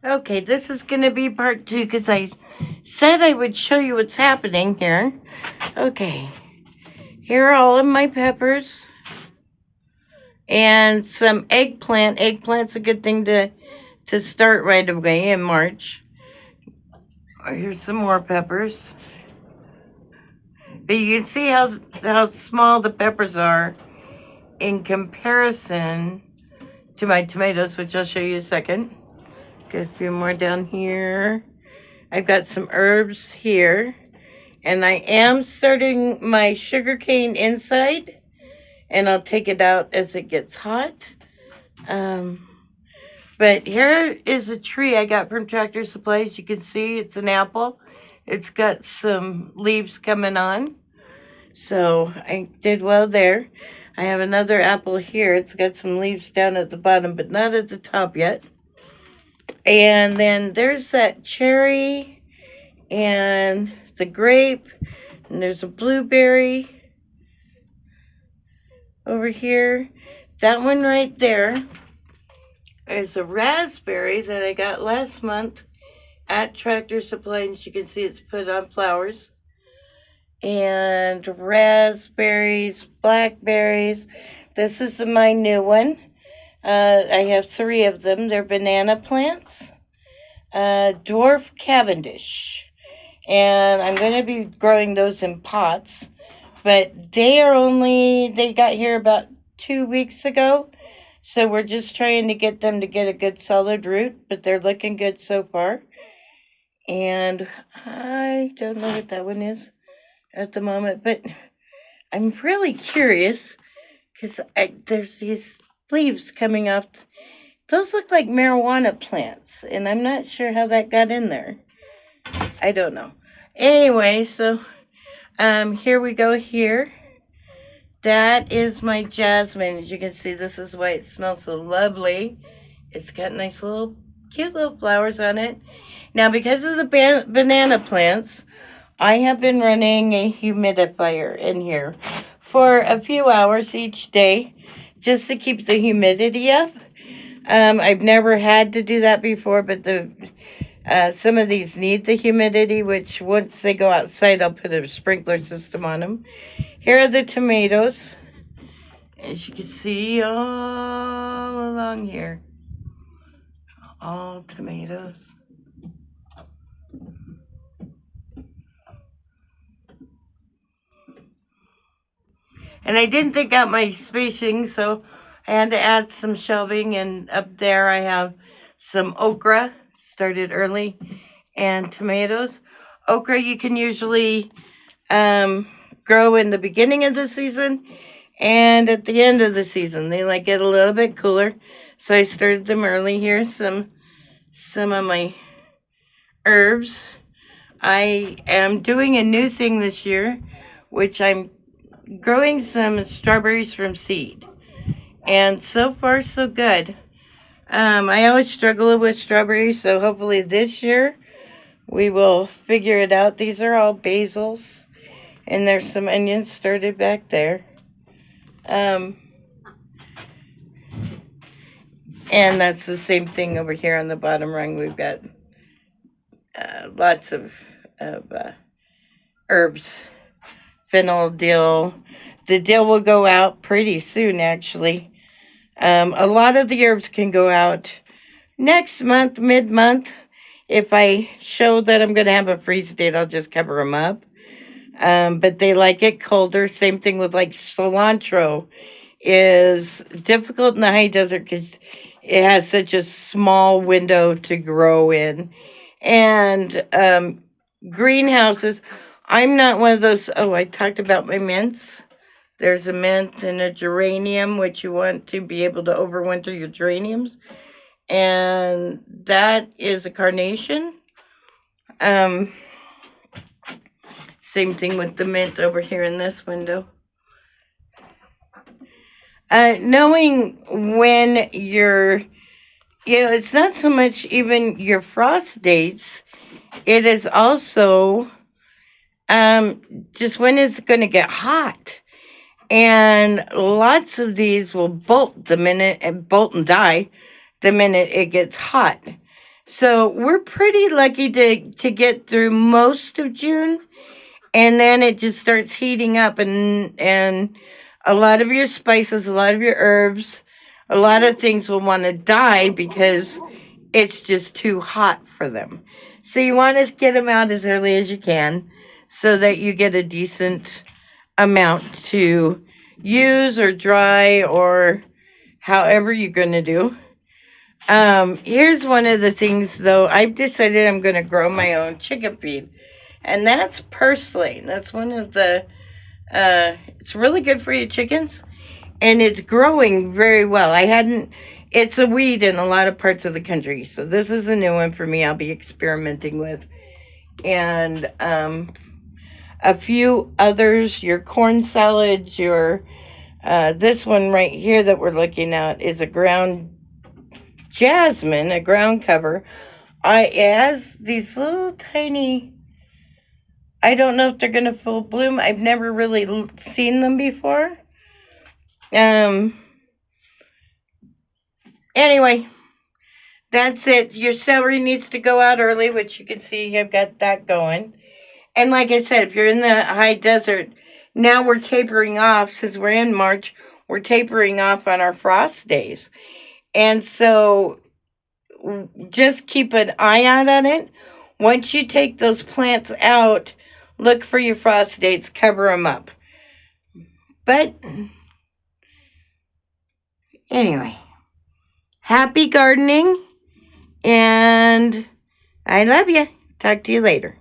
Okay, this is going to be part 2 because I said I would show you what's happening here. Okay, here are all of my peppers and some eggplant. Eggplant's a good thing to start right away in March. Here's some more peppers. But you can see how small the peppers are in comparison to my tomatoes, which I'll show you in a second. Got a few more down here. I've got some herbs here. And I am starting my sugar cane inside. And I'll take it out as it gets hot. But here is a tree I got from Tractor Supply. As you can see, it's an apple. It's got some leaves coming on. So I did well there. I have another apple here. It's got some leaves down at the bottom, but not at the top yet. And then there's that cherry and the grape. And there's a blueberry over here. That one right there is a raspberry that I got last month at Tractor Supply. And as you can see, it's put on flowers. And raspberries, blackberries. This is my new one. I have 3 of them. They're banana plants. Dwarf Cavendish. And I'm going to be growing those in pots. But they got here about 2 weeks ago. So we're just trying to get them to get a good solid root. But they're looking good so far. And I don't know what that one is at the moment, but I'm really curious because there's these leaves coming off. Those look like marijuana plants, and I'm not sure how that got in there. I don't know. Anyway, so here we go here. That is my jasmine. As you can see, this is why it smells so lovely. It's got nice little, cute little flowers on it. Now, because of the banana plants, I have been running a humidifier in here for a few hours each day just to keep the humidity up. I've never had to do that before, but some of these need the humidity, which once they go outside, I'll put a sprinkler system on them. Here are the tomatoes, as you can see all along here. All tomatoes. And I didn't think out my spacing, so I had to add some shelving. And up there I have some okra, started early, and tomatoes. Okra you can usually grow in the beginning of the season and at the end of the season. They like get a little bit cooler. So I started them early. Here's some of my herbs. I am doing a new thing this year, which I'm growing some strawberries from seed. And so far, so good. I always struggle with strawberries, so hopefully this year we will figure it out. These are all basils, and there's some onions started back there. And that's the same thing over here on the bottom rung. We've got lots of herbs. Fennel, dill. The dill will go out pretty soon, actually. A lot of the herbs can go out next month, mid-month. If I show that I'm going to have a freeze date, I'll just cover them up. But they like it colder. Same thing with like cilantro is difficult in the high desert because it has such a small window to grow in. And greenhouses, I'm not one of those. Oh, I talked about my mints. There's a mint and a geranium, which you want to be able to overwinter your geraniums. And that is a carnation. Same thing with the mint over here in this window. Knowing when it's not so much even your frost dates. It is also just when it's going to get hot. And lots of these will bolt and die the minute it gets hot. So we're pretty lucky to get through most of June, and then it just starts heating up, and a lot of your spices, a lot of your herbs, a lot of things will want to die because it's just too hot for them. So you want to get them out as early as you can so that you get a decent amount to use or dry or however you're going to do. Here's one of the things though. I've decided I'm going to grow my own chicken feed, and that's purslane. That's one of the, it's really good for your chickens, and it's growing very well. It's a weed in a lot of parts of the country, so this is a new one for me. I'll be experimenting with, and a few others. Your corn salads, your this one right here that we're looking at is a ground jasmine, a ground cover. It has these little tiny. I don't know if they're gonna full bloom. I've never really seen them before. Um. Anyway, that's it. Your celery needs to go out early, which you can see I've got that going. And like I said, if you're in the high desert, now we're tapering off. Since we're in March, we're tapering off on our frost days. And so just keep an eye out on it. Once you take those plants out, look for your frost dates, cover them up. But anyway, happy gardening, and I love you. Talk to you later.